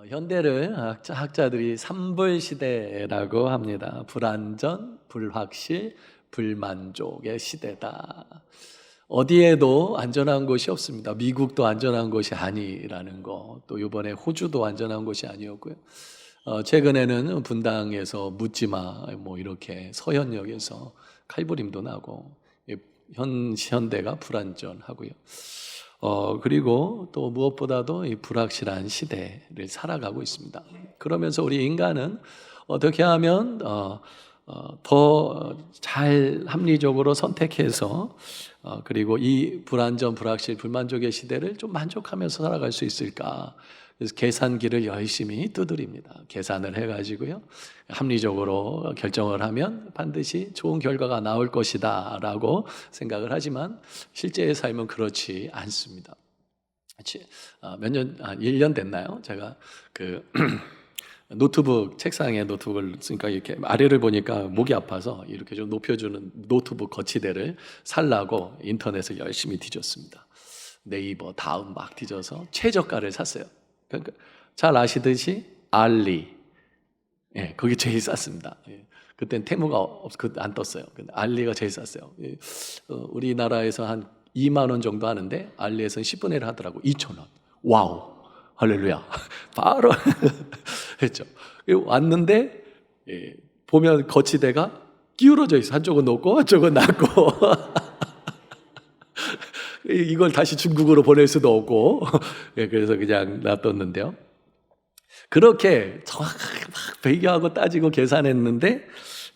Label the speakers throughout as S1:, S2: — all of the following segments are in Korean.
S1: 현대를 학자들이 삼불 시대라고 합니다. 불안전, 불확실, 불만족의 시대다. 어디에도 안전한 곳이 없습니다. 미국도 안전한 곳이 아니라는 거, 또 이번에 호주도 안전한 곳이 아니었고요. 최근에는 분당에서 묻지마 뭐 이렇게 서현역에서 칼부림도 나고 현대가 불안전하고요. 그리고 또 무엇보다도 이 불확실한 시대를 살아가고 있습니다. 그러면서 우리 인간은 어떻게 하면 더 잘 합리적으로 선택해서 그리고 이 불안전, 불확실, 불만족의 시대를 좀 만족하면서 살아갈 수 있을까? 그래서 계산기를 열심히 두드립니다. 계산을 해가지고요, 합리적으로 결정을 하면 반드시 좋은 결과가 나올 것이다 라고 생각을 하지만 실제의 삶은 그렇지 않습니다. 몇 년, 1년 됐나요? 제가 노트북, 책상에 노트북을 쓰니까 이렇게 아래를 보니까 목이 아파서 이렇게 좀 높여주는 노트북 거치대를 살라고 인터넷을 열심히 뒤졌습니다. 네이버, 다음 막 뒤져서 최저가를 샀어요. 그러니까 잘 아시듯이 알리, 거기 제일 쌌습니다. 그땐 테무가 안 떴어요. 근데 알리가 제일 쌌어요. 우리나라에서 한 2만 원 정도 하는데 알리에서는 10분의 1 하더라고. 2,000원. 와우, 할렐루야. 바로 했죠. 왔는데 보면 거치대가 기울어져 있어. 한쪽은 높고 한쪽은 낮고. 이걸 다시 중국으로 보낼 수도 없고. 그래서 그냥 놔뒀는데요. 그렇게 정확하게 막 비교하고 따지고 계산했는데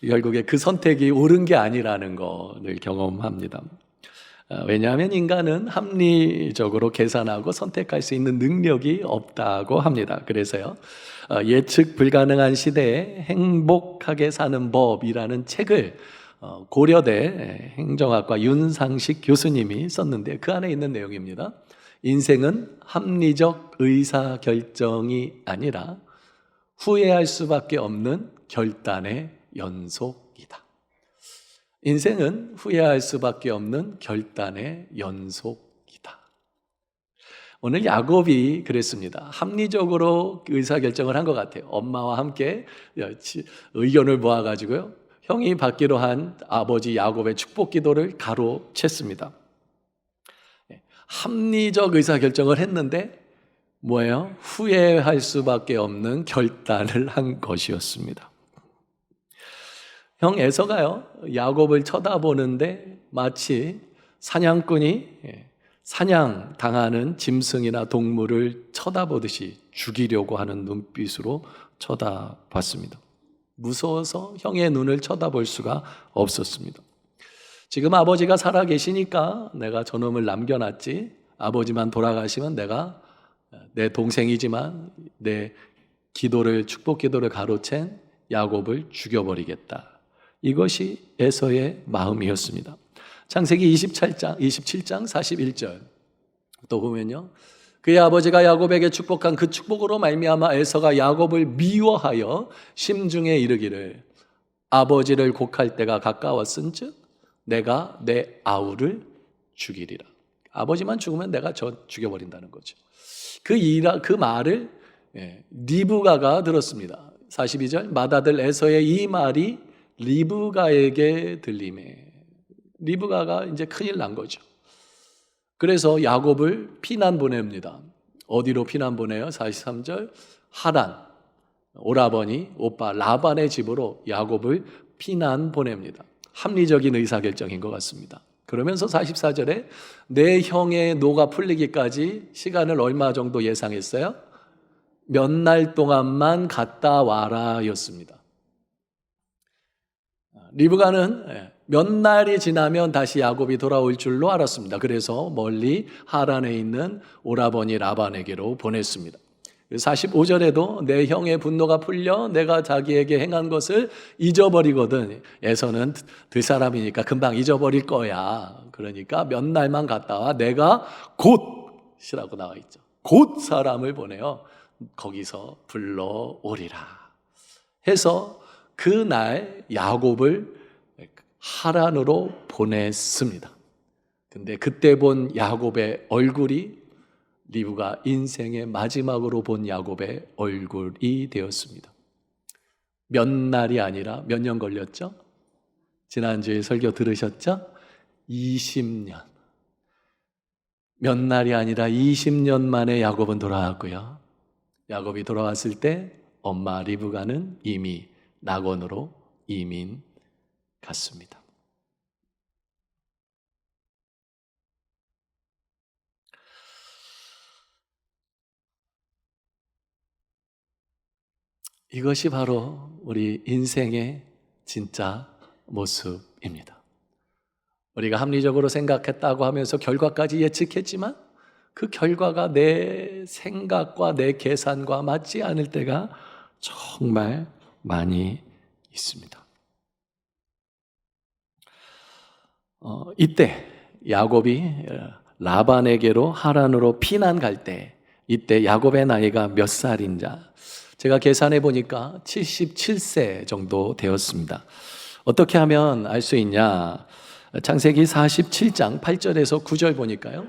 S1: 결국에 그 선택이 옳은 게 아니라는 것을 경험합니다. 왜냐하면 인간은 합리적으로 계산하고 선택할 수 있는 능력이 없다고 합니다. 그래서요, 예측 불가능한 시대에 행복하게 사는 법이라는 책을 고려대 행정학과 윤상식 교수님이 썼는데 그 안에 있는 내용입니다. 인생은 합리적 의사결정이 아니라 후회할 수밖에 없는 결단의 연속이다. 인생은 후회할 수밖에 없는 결단의 연속이다. 오늘 야곱이 그랬습니다. 합리적으로 의사결정을 한 것 같아요. 엄마와 함께 의견을 모아가지고요, 형이 받기로 한 아버지 야곱의 축복 기도를 가로챘습니다. 합리적 의사결정을 했는데 뭐예요? 후회할 수밖에 없는 결단을 한 것이었습니다. 형 에서가요, 야곱을 쳐다보는데 마치 사냥꾼이 사냥당하는 짐승이나 동물을 쳐다보듯이 죽이려고 하는 눈빛으로 쳐다봤습니다. 무서워서 형의 눈을 쳐다볼 수가 없었습니다. 지금 아버지가 살아 계시니까 내가 저놈을 남겨놨지, 아버지만 돌아가시면 내가 내 동생이지만 내 기도를, 축복 기도를 가로챈 야곱을 죽여버리겠다. 이것이 에서의 마음이었습니다. 창세기 27장 41절 또 보면요, 그의 아버지가 야곱에게 축복한 그 축복으로 말미암아 에서가 야곱을 미워하여 심중에 이르기를 아버지를 곡할 때가 가까웠은즉 내가 내 아우를 죽이리라. 아버지만 죽으면 내가 죽여버린다는 거죠. 그 말을 리브가가 들었습니다. 42절 맏아들 에서의 이 말이 리브가에게 들리매, 리브가가 이제 큰일 난 거죠. 그래서 야곱을 피난 보냅니다. 어디로 피난 보내요? 43절 하란, 오라버니 오빠 라반의 집으로 야곱을 피난 보냅니다. 합리적인 의사결정인 것 같습니다. 그러면서 44절에 내 형의 노가 풀리기까지 시간을 얼마 정도 예상했어요? 몇 날 동안만 갔다 와라 였습니다. 리브가는 몇 날이 지나면 다시 야곱이 돌아올 줄로 알았습니다. 그래서 멀리 하란에 있는 오라버니 라반에게로 보냈습니다. 45절에도 내 형의 분노가 풀려 내가 자기에게 행한 것을 잊어버리거든. 에서는 들 사람이니까 금방 잊어버릴 거야. 그러니까 몇 날만 갔다 와. 내가 곧이라고 나와 있죠. 곧 사람을 보내요. 거기서 불러오리라 해서 그날 야곱을 하란으로 보냈습니다. 근데 그때 본 야곱의 얼굴이 리브가 인생의 마지막으로 본 야곱의 얼굴이 되었습니다. 몇 날이 아니라 몇 년 걸렸죠? 지난주에 설교 들으셨죠? 20년. 몇 날이 아니라 20년 만에 야곱은 돌아왔고요. 야곱이 돌아왔을 때 엄마 리브가는 이미 낙원으로 이민 갔습니다. 이것이 바로 우리 인생의 진짜 모습입니다. 우리가 합리적으로 생각했다고 하면서 결과까지 예측했지만 그 결과가 내 생각과 내 계산과 맞지 않을 때가 정말 많이 있습니다. 이때 야곱이 라반에게로 하란으로 피난 갈 때 이때 야곱의 나이가 몇 살인자 제가 계산해 보니까 77세 정도 되었습니다. 어떻게 하면 알 수 있냐? 창세기 47장 8절에서 9절 보니까요.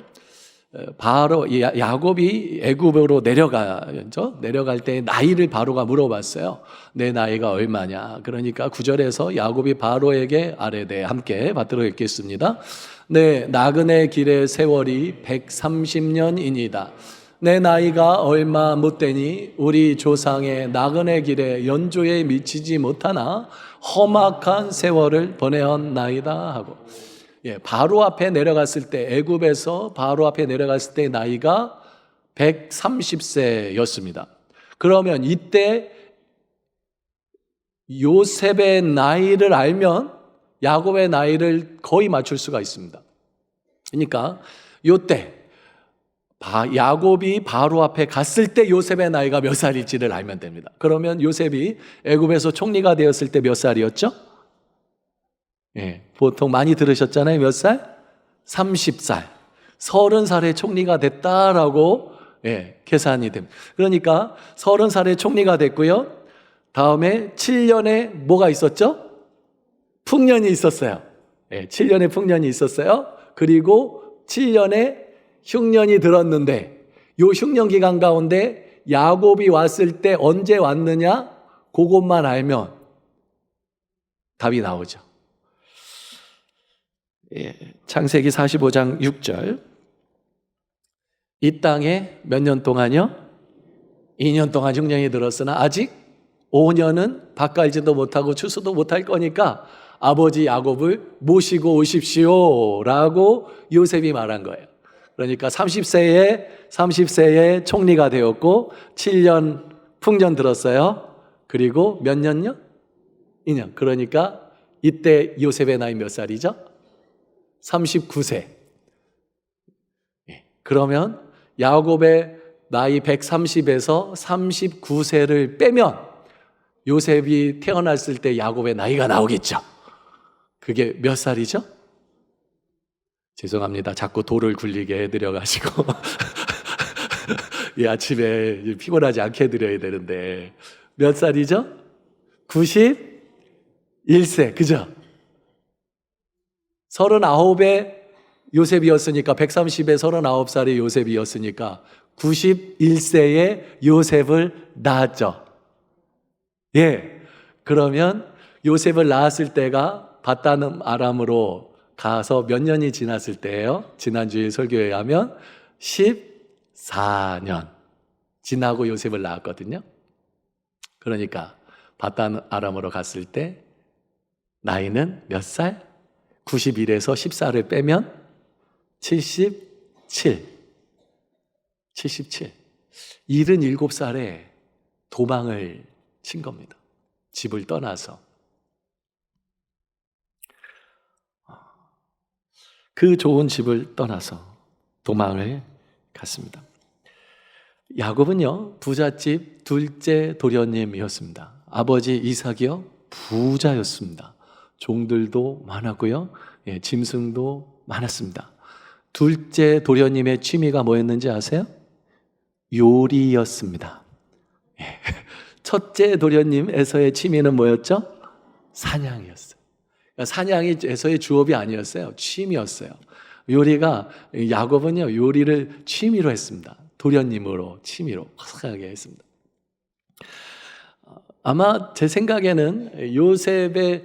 S1: 바로 야곱이 애굽으로 내려가죠. 내려갈 때 나이를 바로가 물어봤어요. 내 나이가 얼마냐? 그러니까 9절에서 야곱이 바로에게 아뢰되 함께 받들어 읽겠습니다. 네, 나그네 길의 세월이 130년이니이다. 내 나이가 얼마 못 되니 우리 조상의 나그네 길에 연조에 미치지 못하나 험악한 세월을 보내었나이다 하고, 바로 앞에 내려갔을 때, 애굽에서 바로 앞에 내려갔을 때 나이가 130세였습니다. 그러면 이때 요셉의 나이를 알면 야곱의 나이를 거의 맞출 수가 있습니다. 그러니까 요때 야곱이 바로 앞에 갔을 때 요셉의 나이가 몇 살일지를 알면 됩니다. 그러면 요셉이 애굽에서 총리가 되었을 때 몇 살이었죠? 보통 많이 들으셨잖아요. 몇 살? 30살. 30살에 총리가 됐다라고 계산이 됩니다. 그러니까 30살에 총리가 됐고요. 다음에 7년에 뭐가 있었죠? 풍년이 있었어요. 7년에 풍년이 있었어요. 그리고 7년에 흉년이 들었는데 요 흉년 기간 가운데 야곱이 왔을 때 언제 왔느냐? 그것만 알면 답이 나오죠. 창세기 45장 6절. 이 땅에 몇 년 동안요? 2년 동안 흉년이 들었으나 아직 5년은 밭갈지도 못하고 추수도 못할 거니까 아버지 야곱을 모시고 오십시오 라고 요셉이 말한 거예요. 그러니까 30세에 총리가 되었고 7년 풍년 들었어요. 그리고 몇 년요? 2년. 그러니까 이때 요셉의 나이 몇 살이죠? 39세. 그러면 야곱의 나이 130에서 39세를 빼면 요셉이 태어났을 때 야곱의 나이가 나오겠죠. 그게 몇 살이죠? 죄송합니다. 자꾸 돌을 굴리게 해드려가지고 이 아침에 피곤하지 않게 해드려야 되는데 몇 살이죠? 91세. 그죠? 39에 요셉이었으니까 130에 39살이 요셉이었으니까 91세에 요셉을 낳았죠. 그러면 요셉을 낳았을 때가 밧다름 아람으로 가서 몇 년이 지났을 때예요? 지난주에 설교에 하면 14년 지나고 요셉을 낳았거든요. 그러니까 밧다름 아람으로 갔을 때 나이는 몇 살? 91에서 14를 빼면 77. 77. 도망을 친 겁니다. 집을 떠나서. 그 좋은 집을 떠나서 도망을 갔습니다. 야곱은요, 부잣집 둘째 도련님이었습니다. 아버지 이삭이요, 부자였습니다. 종들도 많았고요, 짐승도 많았습니다. 둘째 도련님의 취미가 뭐였는지 아세요? 요리였습니다. 첫째 도련님 에서의 취미는 뭐였죠? 사냥이었어요. 사냥이 에서의 주업이 아니었어요. 취미였어요. 요리가, 야곱은요, 요리를 취미로 했습니다. 도련님으로 치미로 화사하게 했습니다. 아마 제 생각에는 요셉의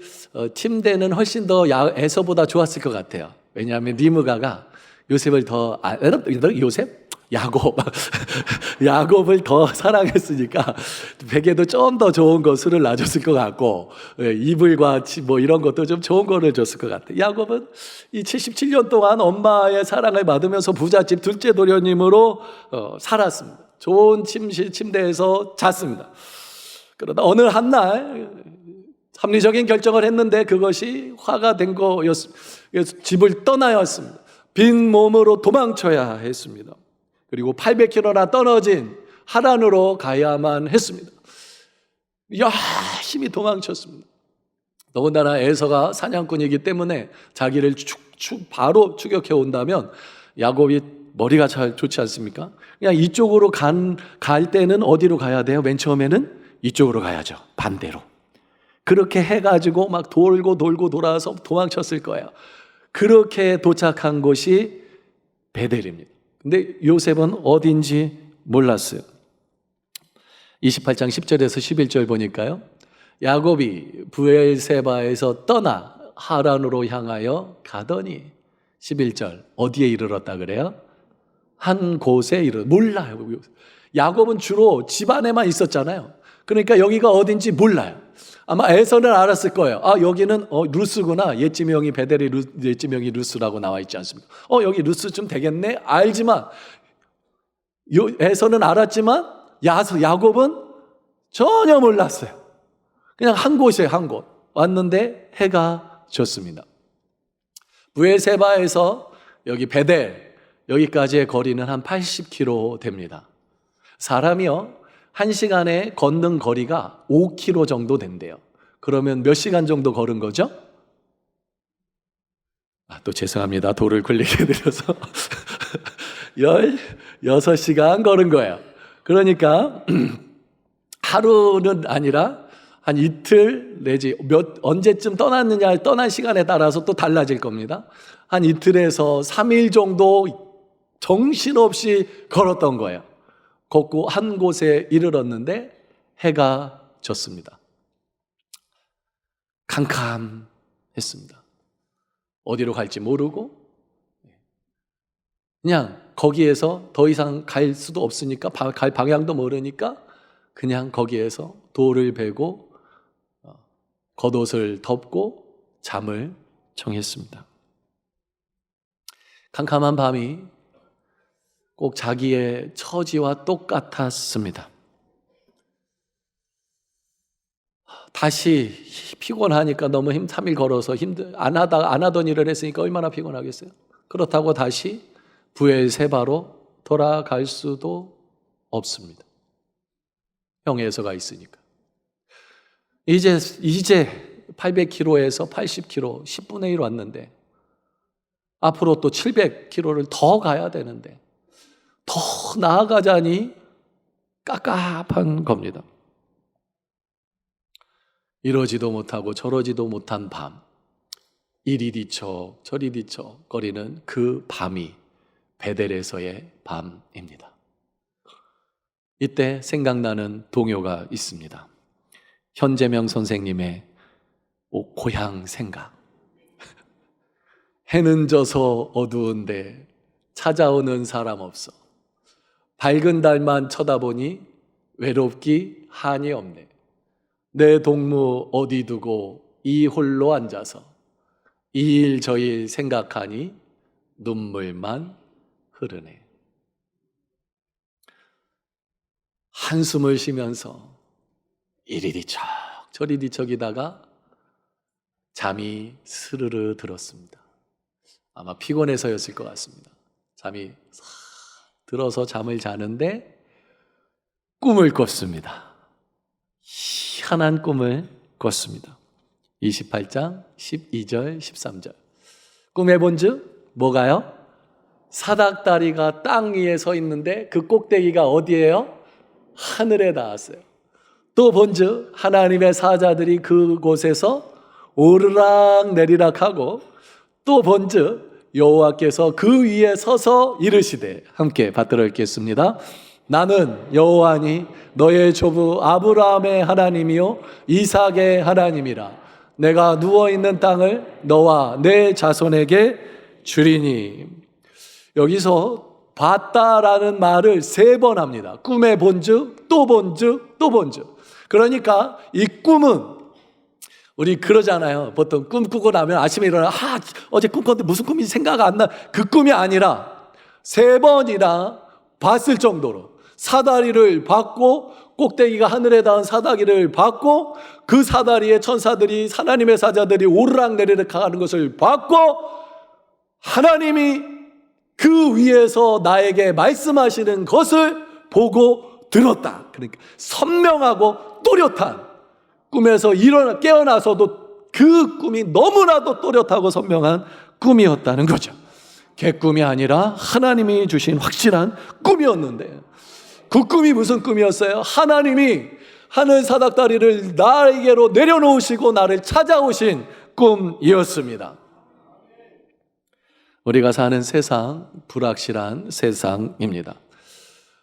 S1: 침대는 훨씬 더 에서보다 좋았을 것 같아요. 왜냐하면 리므가가 요셉을 더 요셉? 야곱 야곱을 더 사랑했으니까 베개도 좀 더 좋은 것을 놔줬을 것 같고, 이불과 뭐 이런 것도 좀 좋은 거를 줬을 것 같아요. 야곱은 이 77년 동안 엄마의 사랑을 받으면서 부잣집 둘째 도련님으로 살았습니다. 좋은 침대에서 잤습니다. 그러다 어느 한날 합리적인 결정을 했는데 그것이 화가 된 거였습니다. 집을 떠나야 했습니다. 빈 몸으로 도망쳐야 했습니다. 그리고 800km나 떨어진 하란으로 가야만 했습니다. 열심히 도망쳤습니다. 더군다나 에서가 사냥꾼이기 때문에 자기를 바로 추격해 온다면 야곱이 머리가 잘 좋지 않습니까? 그냥 이쪽으로 갈 때는 어디로 가야 돼요? 맨 처음에는 이쪽으로 가야죠. 반대로. 그렇게 해가지고 막 돌고 돌아서 도망쳤을 거예요. 그렇게 도착한 곳이 베델입니다. 근데 요셉은 어딘지 몰랐어요. 28장 10절에서 11절 보니까요, 야곱이 브엘세바에서 떠나 하란으로 향하여 가더니 11절 어디에 이르렀다 그래요? 한 곳에 몰라요. 야곱은 주로 집안에만 있었잖아요. 그러니까 여기가 어딘지 몰라요. 아마 에서는 알았을 거예요. 아, 여기는 루스구나. 옛지명이 베델이 옛지명이 루스라고 나와 있지 않습니까? 여기 루스쯤 되겠네. 알지만 에서는 알았지만 야곱은 전혀 몰랐어요. 그냥 한 곳에 한 곳 왔는데 해가 졌습니다. 브엘세바에서 여기 베델 여기까지의 거리는 한 80km 됩니다. 사람이요 1시간에 걷는 거리가 5km 정도 된대요. 그러면 몇 시간 정도 걸은 거죠? 또 죄송합니다. 돌을 굴리게 해드려서 16시간 걸은 거예요. 그러니까 하루는 아니라 한 이틀 내지 언제쯤 떠났느냐, 떠난 시간에 따라서 또 달라질 겁니다. 한 이틀에서 3일 정도 정신없이 걸었던 거예요. 걷고 한 곳에 이르렀는데 해가 졌습니다. 캄캄했습니다. 어디로 갈지 모르고 그냥 거기에서 더 이상 갈 수도 없으니까, 갈 방향도 모르니까 그냥 거기에서 돌을 베고 겉옷을 덮고 잠을 청했습니다. 캄캄한 밤이 꼭 자기의 처지와 똑같았습니다. 다시 피곤하니까 너무 3일 걸어서 안 하던 일을 했으니까 얼마나 피곤하겠어요. 그렇다고 다시 브엘세바로 돌아갈 수도 없습니다. 형에서가 있으니까. 이제 800km에서 80km 10분의 1 왔는데 앞으로 또 700km를 더 가야 되는데 더 나아가자니 깝깝한 겁니다. 이러지도 못하고 저러지도 못한 밤, 이리 뒤척 저리 뒤척 거리는 그 밤이 베델에서의 밤입니다. 이때 생각나는 동요가 있습니다. 현재명 선생님의 고향 생각. 해는 져서 어두운데 찾아오는 사람 없어. 밝은 달만 쳐다보니 외롭기 한이 없네. 내 동무 어디 두고 이 홀로 앉아서 이 일 저 일 생각하니 눈물만 흐르네. 한숨을 쉬면서 이리 뒤척 저리 뒤척이다가 잠이 스르르 들었습니다. 아마 피곤해서였을 것 같습니다. 잠이 싹 들어서 잠을 자는데 꿈을 꿨습니다. 희한한 꿈을 꿨습니다. 28장 12절 13절 꿈에 본즉 뭐가요? 사닥다리가 땅 위에 서 있는데 그 꼭대기가 어디예요? 하늘에 닿았어요. 또 본즉 하나님의 사자들이 그곳에서 오르락 내리락 하고, 또 본즉 여호와께서 그 위에 서서 이르시되, 함께 받들어 읽겠습니다. 나는 여호와니 너의 조부 아브라함의 하나님이요 이삭의 하나님이라. 내가 누워있는 땅을 너와 내 자손에게 주리니. 여기서 봤다라는 말을 3번 합니다. 꿈에 본즉 또 본즉 또 본즉. 그러니까 이 꿈은, 우리 그러잖아요. 보통 꿈 꾸고 나면 아침에 일어나 어제 꿈 꿨는데 무슨 꿈인지 생각 안 나. 그 꿈이 아니라 3번이나 봤을 정도로 사다리를 받고, 꼭대기가 하늘에 닿은 사다리를 받고, 그 사다리에 천사들이, 하나님의 사자들이 오르락내리락 하는 것을 받고, 하나님이 그 위에서 나에게 말씀하시는 것을 보고 들었다. 그러니까 선명하고 또렷한, 꿈에서 깨어나서도 그 꿈이 너무나도 또렷하고 선명한 꿈이었다는 거죠. 개꿈이 아니라 하나님이 주신 확실한 꿈이었는데, 그 꿈이 무슨 꿈이었어요? 하나님이 하늘 사닥다리를 나에게로 내려놓으시고 나를 찾아오신 꿈이었습니다. 우리가 사는 세상, 불확실한 세상입니다.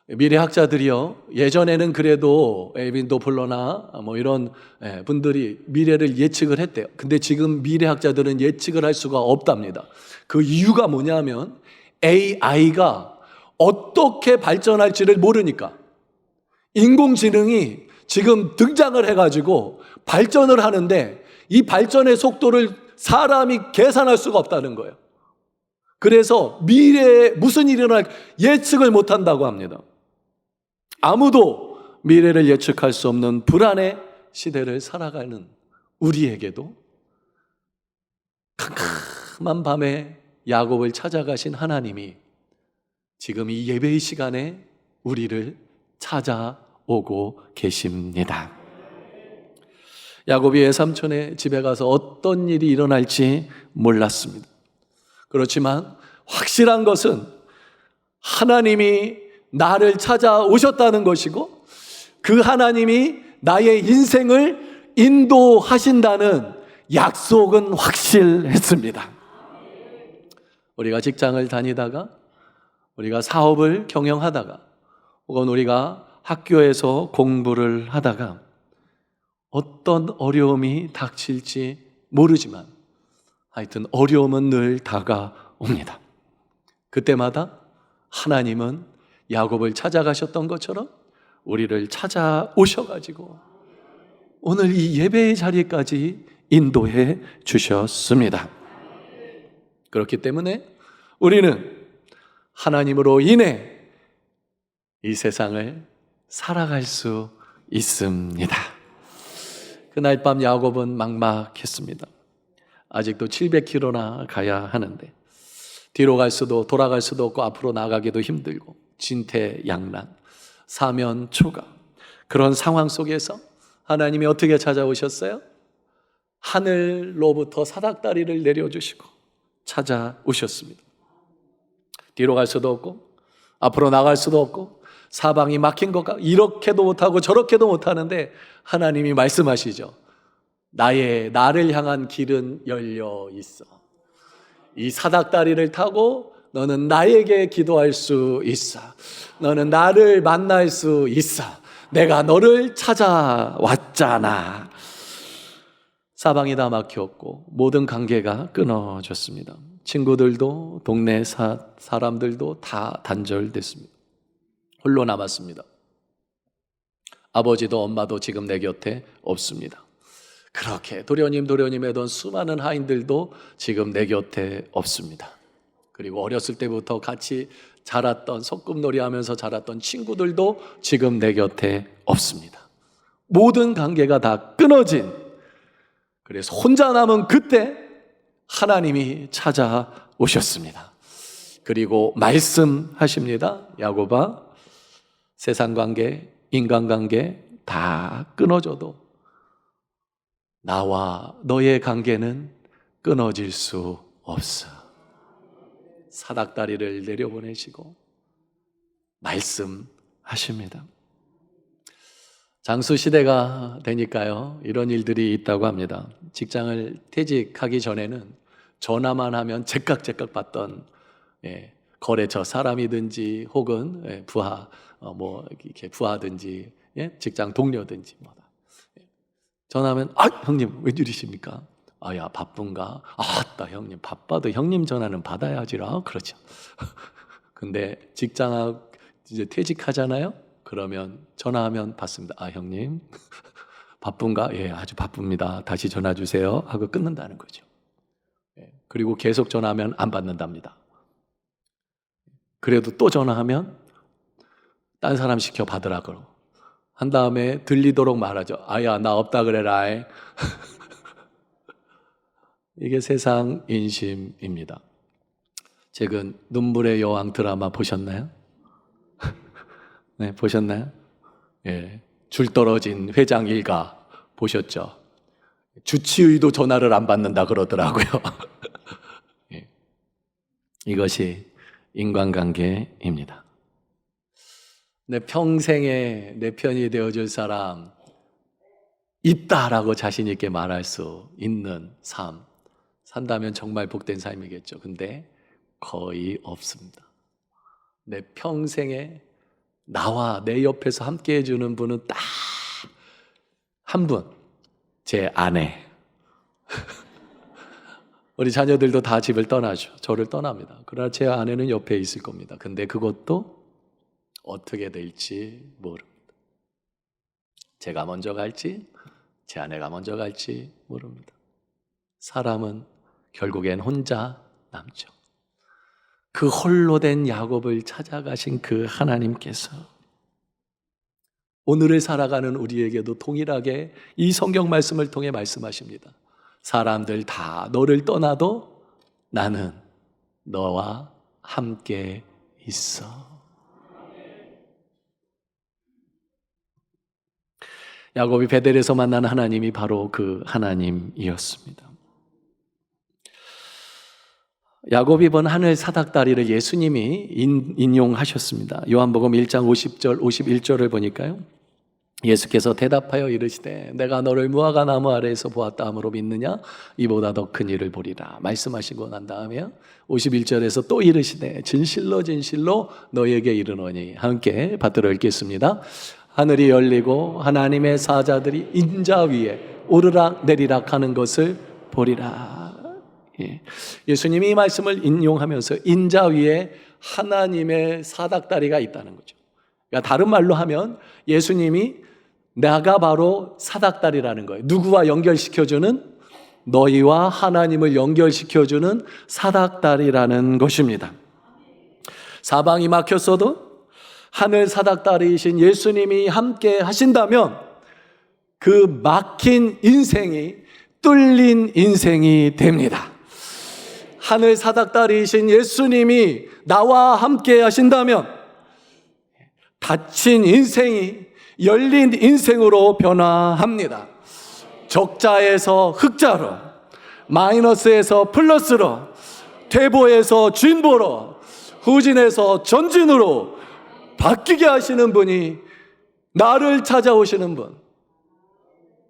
S1: 미래학자들이요, 예전에는 그래도 에빈 도플러나 이런 분들이 미래를 예측을 했대요. 근데 지금 미래학자들은 예측을 할 수가 없답니다. 그 이유가 뭐냐면 AI가 어떻게 발전할지를 모르니까. 인공지능이 지금 등장을 해가지고 발전을 하는데 이 발전의 속도를 사람이 계산할 수가 없다는 거예요. 그래서 미래에 무슨 일이 일어날까 예측을 못한다고 합니다. 아무도 미래를 예측할 수 없는 불안의 시대를 살아가는 우리에게도 캄캄한 밤에 야곱을 찾아가신 하나님이 지금 이 예배의 시간에 우리를 찾아오고 계십니다. 야곱이 외삼촌의 집에 가서 어떤 일이 일어날지 몰랐습니다. 그렇지만 확실한 것은 하나님이 나를 찾아오셨다는 것이고, 그 하나님이 나의 인생을 인도하신다는 약속은 확실했습니다. 우리가 직장을 다니다가, 우리가 사업을 경영하다가, 혹은 우리가 학교에서 공부를 하다가 어떤 어려움이 닥칠지 모르지만 하여튼 어려움은 늘 다가옵니다. 그때마다 하나님은 야곱을 찾아가셨던 것처럼 우리를 찾아오셔가지고 오늘 이 예배의 자리까지 인도해 주셨습니다. 그렇기 때문에 우리는 하나님으로 인해 이 세상을 살아갈 수 있습니다. 그날 밤 야곱은 막막했습니다. 아직도 700km나 가야 하는데 뒤로 갈 수도 돌아갈 수도 없고 앞으로 나가기도 힘들고 진퇴양난, 사면초가, 그런 상황 속에서 하나님이 어떻게 찾아오셨어요? 하늘로부터 사닥다리를 내려주시고 찾아오셨습니다. 뒤로 갈 수도 없고 앞으로 나갈 수도 없고 사방이 막힌 것 같고 이렇게도 못하고 저렇게도 못하는데 하나님이 말씀하시죠. 나를 향한 길은 열려 있어. 이 사닥다리를 타고 너는 나에게 기도할 수 있어. 너는 나를 만날 수 있어. 내가 너를 찾아왔잖아. 사방이 다 막혔고 모든 관계가 끊어졌습니다. 친구들도 동네 사람들도 다 단절됐습니다. 홀로 남았습니다. 아버지도 엄마도 지금 내 곁에 없습니다. 그렇게 도련님 하던 수많은 하인들도 지금 내 곁에 없습니다. 그리고 어렸을 때부터 같이 자랐던, 소꿉놀이 하면서 자랐던 친구들도 지금 내 곁에 없습니다. 모든 관계가 다 끊어진, 그래서 혼자 남은 그때 하나님이 찾아오셨습니다. 그리고 말씀하십니다. 야곱아, 세상 관계, 인간관계 다 끊어져도 나와 너의 관계는 끊어질 수 없어. 사닥다리를 내려보내시고 말씀하십니다. 장수시대가 되니까요, 이런 일들이 있다고 합니다. 직장을 퇴직하기 전에는 전화만 하면 제깍제깍 받던 거래처 사람이든지 혹은 부하 이렇게 부하든지 직장 동료든지 뭐다. 전화하면 형님 웬일이십니까? 야 바쁜가? 아따 형님 바빠도 형님 전화는 받아야지라. 그렇죠. 근데 직장하고 이제 퇴직하잖아요. 그러면 전화하면 받습니다. 형님 바쁜가? 예, 아주 바쁩니다. 다시 전화 주세요. 하고 끊는다는 거죠. 그리고 계속 전화하면 안 받는답니다. 그래도 또 전화하면 딴 사람 시켜 받으라고 한 다음에 들리도록 말하죠. 야, 나 없다 그래라. 이게 세상 인심입니다. 최근 눈물의 여왕 드라마 보셨나요? 네, 보셨나요? 줄 떨어진 회장 일가 보셨죠? 주치의도 전화를 안 받는다 그러더라고요. 이것이 인간관계입니다. 내 평생에 내 편이 되어줄 사람 있다라고 자신 있게 말할 수 있는 삶 산다면 정말 복된 삶이겠죠. 근데 거의 없습니다. 내 평생에 나와 내 옆에서 함께 해주는 분은 딱 한 분, 제 아내. 우리 자녀들도 다 집을 떠나죠. 저를 떠납니다. 그러나 제 아내는 옆에 있을 겁니다. 근데 그것도 어떻게 될지 모릅니다. 제가 먼저 갈지, 제 아내가 먼저 갈지 모릅니다. 사람은 결국엔 혼자 남죠. 그 홀로 된 야곱을 찾아가신 그 하나님께서 오늘을 살아가는 우리에게도 동일하게 이 성경 말씀을 통해 말씀하십니다. 사람들 다 너를 떠나도 나는 너와 함께 있어. 야곱이 베델에서 만난 하나님이 바로 그 하나님이었습니다. 야곱이 본 하늘 사닥다리를 예수님이 인용하셨습니다. 요한복음 1장 50절 51절을 보니까요. 예수께서 대답하여 이르시되 내가 너를 무화과 나무 아래에서 보았다 함으로 믿느냐? 이보다 더 큰 일을 보리라 말씀하시고 난 다음에 51절에서 또 이르시되 진실로 진실로 너에게 이르노니 함께 받들어 읽겠습니다. 하늘이 열리고 하나님의 사자들이 인자 위에 오르락 내리락 하는 것을 보리라. 예수님이 이 말씀을 인용하면서 인자 위에 하나님의 사닥다리가 있다는 거죠. 그러니까 다른 말로 하면 예수님이 내가 바로 사닥다리라는 거예요. 누구와 연결시켜주는? 너희와 하나님을 연결시켜주는 사닥다리라는 것입니다. 사방이 막혔어도 하늘 사닥다리이신 예수님이 함께 하신다면 그 막힌 인생이 뚫린 인생이 됩니다. 하늘 사닥다리이신 예수님이 나와 함께 하신다면 닫힌 인생이 열린 인생으로 변화합니다. 적자에서 흑자로, 마이너스에서 플러스로, 퇴보에서 진보로, 후진에서 전진으로 바뀌게 하시는 분이 나를 찾아오시는 분.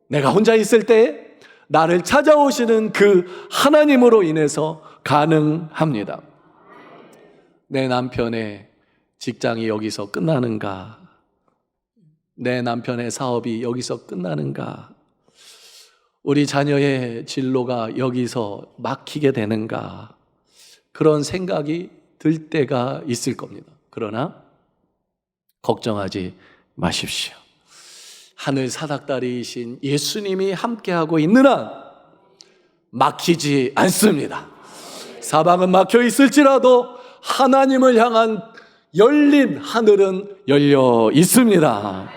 S1: 내가 혼자 있을 때 나를 찾아오시는 그 하나님으로 인해서 가능합니다. 내 남편의 직장이 여기서 끝나는가? 내 남편의 사업이 여기서 끝나는가? 우리 자녀의 진로가 여기서 막히게 되는가? 그런 생각이 들 때가 있을 겁니다. 그러나 걱정하지 마십시오. 하늘 사닥다리이신 예수님이 함께하고 있는 한 막히지 않습니다. 사방은 막혀 있을지라도 하나님을 향한 열린 하늘은 열려 있습니다.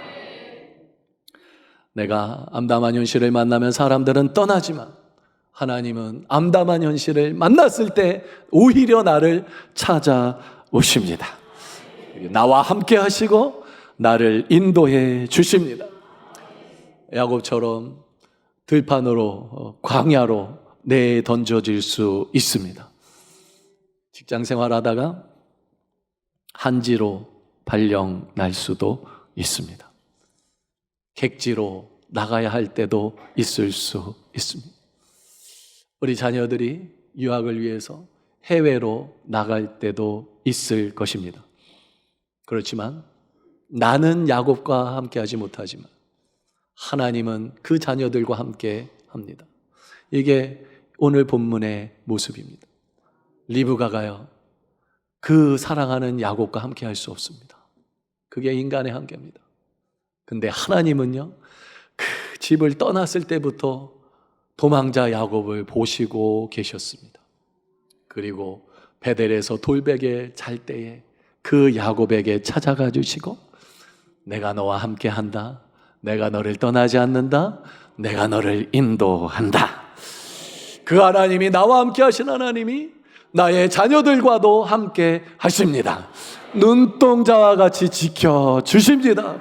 S1: 내가 암담한 현실을 만나면 사람들은 떠나지만 하나님은 암담한 현실을 만났을 때 오히려 나를 찾아오십니다. 나와 함께 하시고 나를 인도해 주십니다. 야곱처럼 들판으로 광야로 내던져질 수 있습니다. 직장 생활하다가 한지로 발령 날 수도 있습니다. 객지로 나가야 할 때도 있을 수 있습니다. 우리 자녀들이 유학을 위해서 해외로 나갈 때도 있을 것입니다. 그렇지만 나는 야곱과 함께하지 못하지만 하나님은 그 자녀들과 함께 합니다. 이게 오늘 본문의 모습입니다. 리브가가요, 그 사랑하는 야곱과 함께할 수 없습니다. 그게 인간의 한계입니다. 근데 하나님은요, 그 집을 떠났을 때부터 도망자 야곱을 보시고 계셨습니다. 그리고 베델에서 돌베개 잘 때에 그 야곱에게 찾아가 주시고, 내가 너와 함께 한다. 내가 너를 떠나지 않는다. 내가 너를 인도한다. 그 하나님이, 나와 함께 하신 하나님이 나의 자녀들과도 함께 하십니다. 눈동자와 같이 지켜주십니다.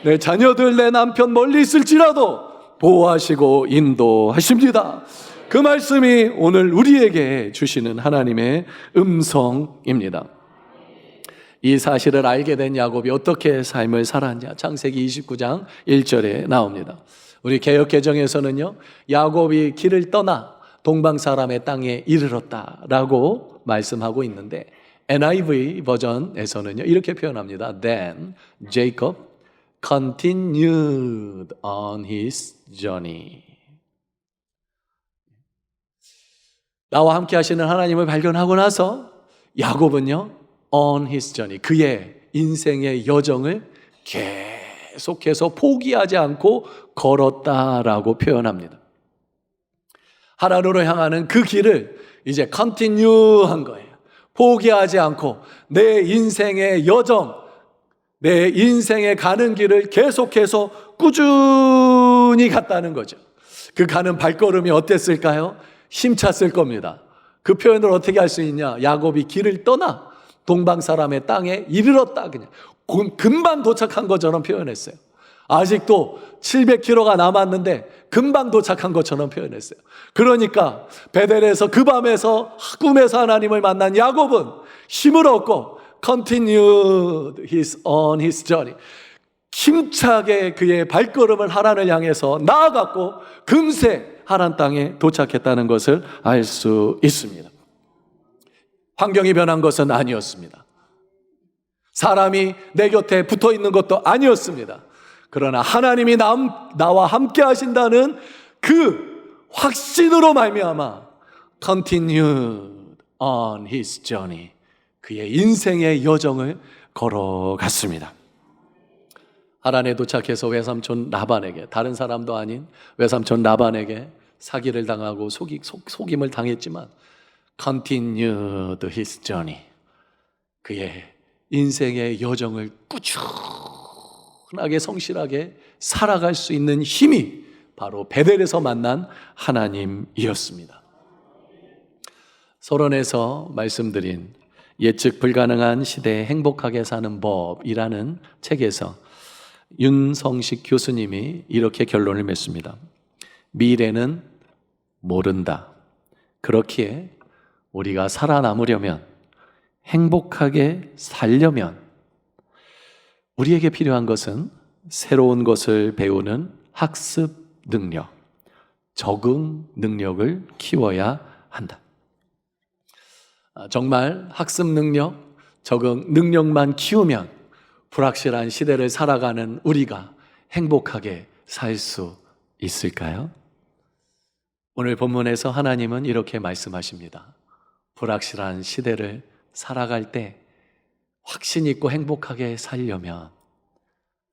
S1: 내 자녀들, 내 남편 멀리 있을지라도 보호하시고 인도하십니다. 그 말씀이 오늘 우리에게 주시는 하나님의 음성입니다. 이 사실을 알게 된 야곱이 어떻게 삶을 살았냐, 창세기 29장 1절에 나옵니다. 우리 개역개정에서는요, 야곱이 길을 떠나 동방 사람의 땅에 이르렀다라고 말씀하고 있는데, NIV 버전에서는요 이렇게 표현합니다. Then Jacob continued on his journey. 나와 함께 하시는 하나님을 발견하고 나서 야곱은요, on his journey, 그의 인생의 여정을 계속해서 포기하지 않고 걸었다라고 표현합니다. 하나님으로 향하는 그 길을 이제 continue한 거예요. 포기하지 않고 내 인생의 여정, 내 인생에 가는 길을 계속해서 꾸준히 갔다는 거죠. 그 가는 발걸음이 어땠을까요? 힘찼을 겁니다. 그 표현을 어떻게 할 수 있냐? 야곱이 길을 떠나 동방 사람의 땅에 이르렀다, 그냥 금방 도착한 것처럼 표현했어요. 아직도 700km가 남았는데 금방 도착한 것처럼 표현했어요. 그러니까 베델에서 그 밤에서 꿈에서 하나님을 만난 야곱은 힘을 얻고 continued on his journey, 힘차게 그의 발걸음을 하란을 향해서 나아갔고 금세 하란 땅에 도착했다는 것을 알 수 있습니다. 환경이 변한 것은 아니었습니다. 사람이 내 곁에 붙어 있는 것도 아니었습니다. 그러나 하나님이 나와 함께 하신다는 그 확신으로 말미암아 continued on his journey, 그의 인생의 여정을 걸어갔습니다. 하란에 도착해서 외삼촌 라반에게, 다른 사람도 아닌 외삼촌 라반에게 사기를 당하고 속임을 당했지만 continued his journey, 그의 인생의 여정을 꾸준하게 성실하게 살아갈 수 있는 힘이 바로 베델에서 만난 하나님이었습니다. 서론에서 말씀드린 예측 불가능한 시대에 행복하게 사는 법이라는 책에서 윤성식 교수님이 이렇게 결론을 맺습니다. 미래는 모른다. 그렇기에 우리가 살아남으려면, 행복하게 살려면 우리에게 필요한 것은 새로운 것을 배우는 학습 능력, 적응 능력을 키워야 한다. 정말 학습 능력, 적응 능력만 키우면 불확실한 시대를 살아가는 우리가 행복하게 살 수 있을까요? 오늘 본문에서 하나님은 이렇게 말씀하십니다. 불확실한 시대를 살아갈 때 확신 있고 행복하게 살려면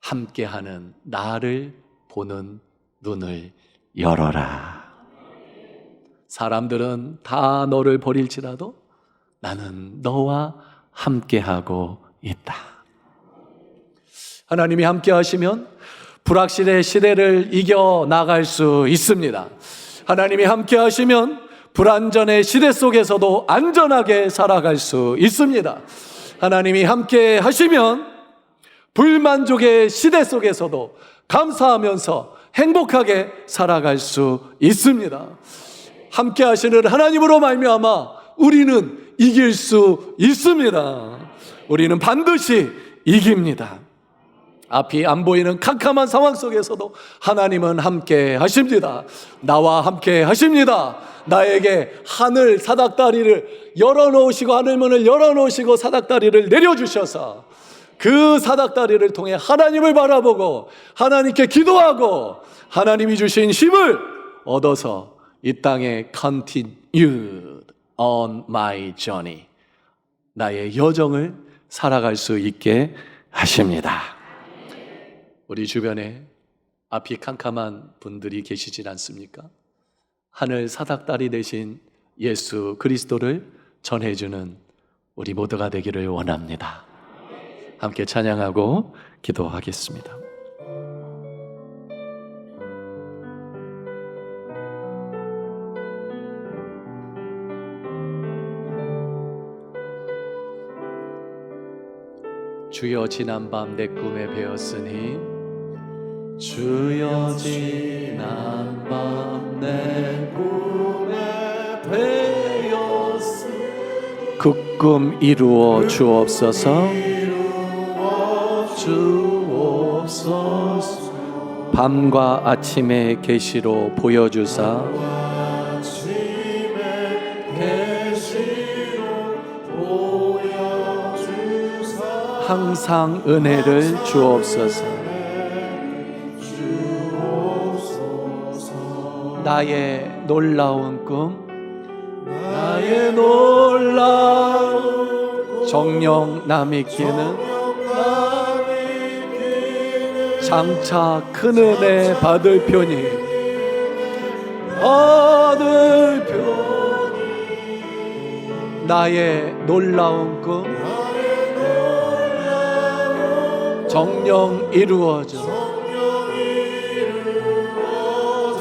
S1: 함께하는 나를 보는 눈을 열어라. 사람들은 다 너를 버릴지라도 나는 너와 함께하고 있다. 하나님이 함께 하시면 불확실의 시대를 이겨나갈 수 있습니다. 하나님이 함께 하시면 불안전의 시대 속에서도 안전하게 살아갈 수 있습니다. 하나님이 함께 하시면 불만족의 시대 속에서도 감사하면서 행복하게 살아갈 수 있습니다. 함께 하시는 하나님으로 말미암아 우리는 이길 수 있습니다. 우리는 반드시 이깁니다. 앞이 안 보이는 캄캄한 상황 속에서도 하나님은 함께 하십니다. 나와 함께 하십니다. 나에게 하늘 사닥다리를 열어놓으시고 하늘문을 열어놓으시고 사닥다리를 내려주셔서 그 사닥다리를 통해 하나님을 바라보고 하나님께 기도하고 하나님이 주신 힘을 얻어서 이 땅에 continued on my journey, 나의 여정을 살아갈 수 있게 하십니다. 우리 주변에 앞이 캄캄한 분들이 계시진 않습니까? 하늘 사닥다리 되신 예수 그리스도를 전해주는 우리 모두가 되기를 원합니다. 함께 찬양하고 기도하겠습니다. 주여 지난밤 내 꿈에 배었으니 주여 지난밤 내 꿈에 배었으니 그 꿈 이루어 주옵소서. 밤과 아침의 계시로 보여주사 항상 은혜를 주옵소서. 나의 놀라운 꿈, 나의 놀라운 정령 남이기는 장차 큰 은혜 받을 편이 나의 놀라운 꿈 정령 이루어져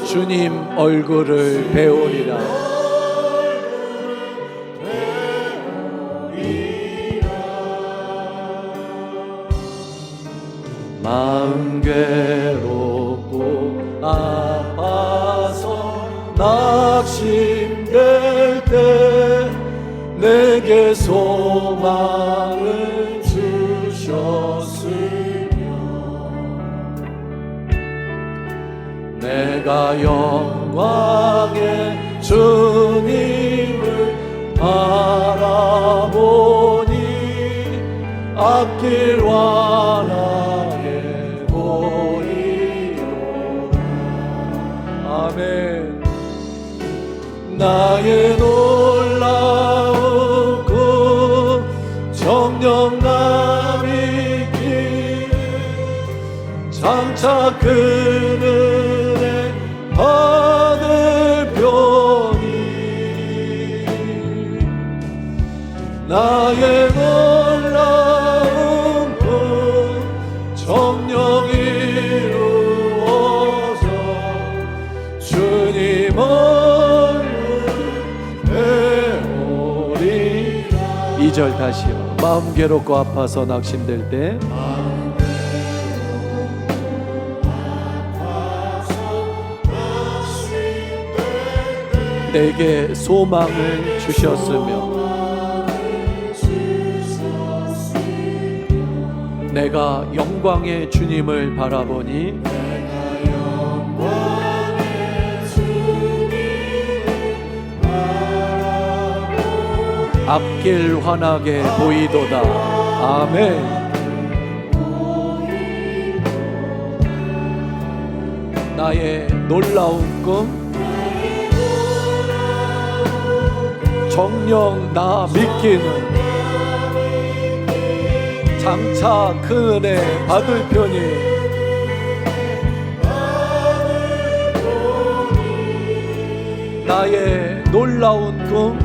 S1: 주님 얼굴을 배우리라. 마음 괴롭고 아파서 낙심될 때 내게 소망을 주셨으며 내가 영광의 주님을 바라보니 앞길 환하게 보이로다. 아멘. 나의 놀라운 꿈 정녕 남이길 장차 그 은혜 받을 편이 나의 놀라운 꿈 정녕 이루어져 주님 얼굴 배우리라. 2절 다시요. 마음 괴롭고 아파서 낙심될 때 내게 소망을 주셨으며 내가 영광의 주님을 바라보니 앞길 환하게 보이도다. 아멘. 나의 놀라운 꿈 정녕 나 믿기는 장차 큰 은혜 받을 편이 나의 놀라운 꿈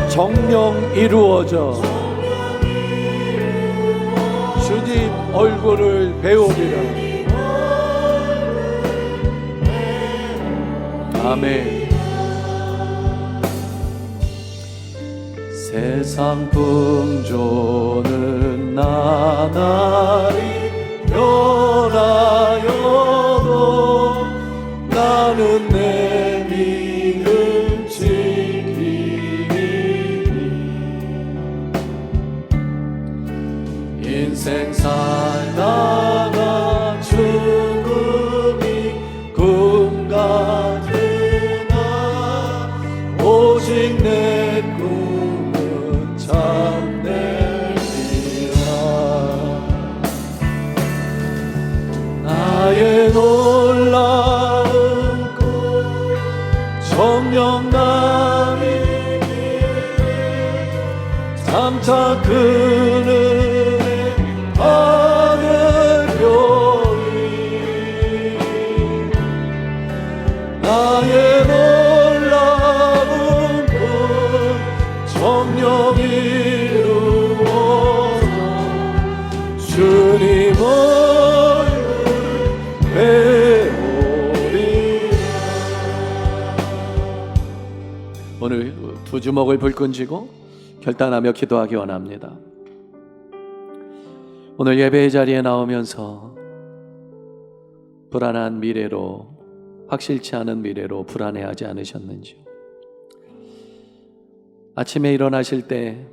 S1: 정녕 이루어져 주님 얼굴을 배우리라. 아멘. 세상 풍조는 나날이 변하여도 나는 내 믿음 지키리. 성령남이 장차 그는 하늘 교리 나의 놀라운 꿈 정령 이루어서 주님을 배우리라. 오늘 두 주먹을 불끈 쥐고 결단하며 기도하기 원합니다. 오늘 예배의 자리에 나오면서 불안한 미래로, 확실치 않은 미래로 불안해하지 않으셨는지요? 아침에 일어나실 때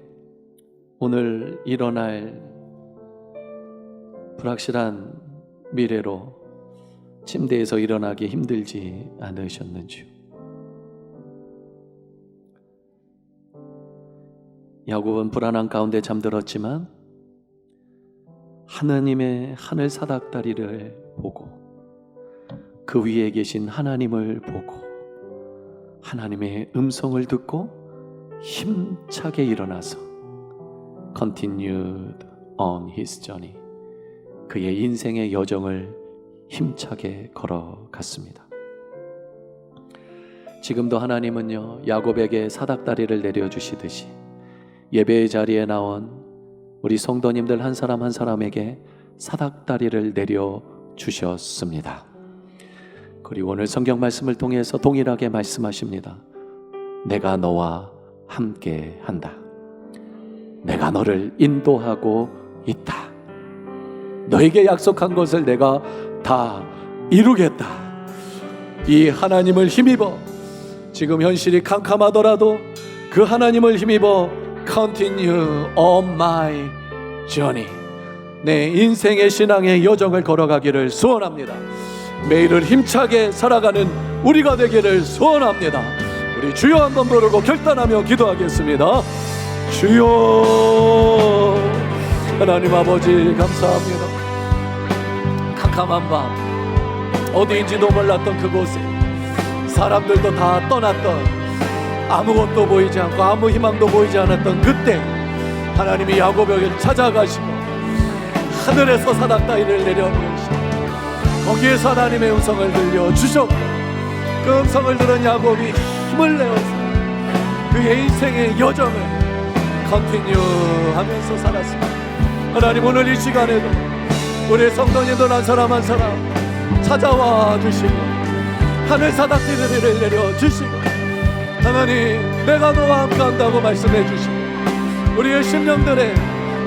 S1: 오늘 일어날 불확실한 미래로 침대에서 일어나기 힘들지 않으셨는지요? 야곱은 불안한 가운데 잠들었지만 하나님의 하늘 사닥다리를 보고 그 위에 계신 하나님을 보고 하나님의 음성을 듣고 힘차게 일어나서 continued on his journey, 그의 인생의 여정을 힘차게 걸어갔습니다. 지금도 하나님은요, 야곱에게 사닥다리를 내려주시듯이 예배의 자리에 나온 우리 성도님들 한 사람 한 사람에게 사닥다리를 내려주셨습니다. 그리고 오늘 성경 말씀을 통해서 동일하게 말씀하십니다. 내가 너와 함께 한다. 내가 너를 인도하고 있다. 너에게 약속한 것을 내가 다 이루겠다. 이 하나님을 힘입어 지금 현실이 캄캄하더라도 그 하나님을 힘입어 Continue on my journey, 내 인생의 신앙의 여정을 걸어가기를 소원합니다. 매일을 힘차게 살아가는 우리가 되기를 소원합니다. 우리 주여 한번 부르고 결단하며 기도하겠습니다. 주여. 하나님 아버지 감사합니다. 캄캄한 밤 어디인지도 몰랐던 그곳에 사람들도 다 떠났던, 아무것도 보이지 않고 아무 희망도 보이지 않았던 그때 하나님이 야곱에게 찾아가시고 하늘에서 사닥다리를 내려놓으시고 거기에서 하나님의 음성을 들려주셨고 그 음성을 들은 야곱이 힘을 내어서 그의 인생의 여정을 컨티뉴 하면서 살았습니다. 하나님 오늘 이 시간에도 우리 성도님들 한 사람 한 사람 찾아와 주시고 하늘 사닥다리를 내려주시고 하나님 내가 너와 함께 한다고 말씀해 주시고 우리의 심령들에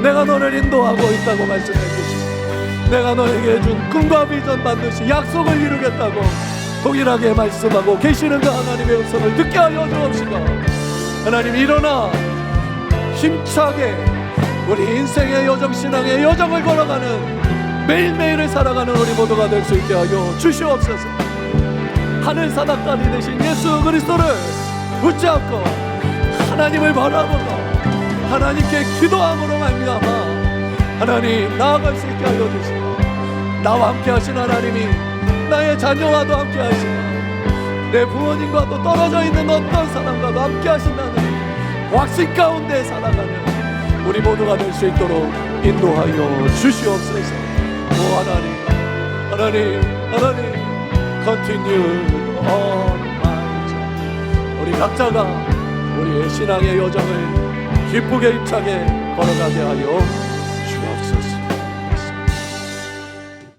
S1: 내가 너를 인도하고 있다고 말씀해 주시고 내가 너에게 준 꿈과 비전 반드시 약속을 이루겠다고 동일하게 말씀하고 계시는 그 하나님의 음성을 듣게 하여 주옵시고 하나님 일어나 힘차게 우리 인생의 여정, 신앙의 여정을 걸어가는 매일매일을 살아가는 우리 모두가 될 수 있게 하여 주시옵소서. 하늘 사닥다리 되신 예수 그리스도를 붙잡고 하나님을 바라보고 하나님께 기도함으로 말미암아 하나님 나아갈 수 있게 하여 주시고 나와 함께 하신 하나님이 나의 자녀와도 함께 하시고 내 부모님과도 떨어져 있는 어떤 사람과도 함께 하신다는 확신 가운데 살아가는 우리 모두가 될 수 있도록 인도하여 주시옵소서. 오 하나님 continue on my journey. 우리 각자가 우리의 신앙의 여정을 기쁘게 힘차게 걸어가게 하여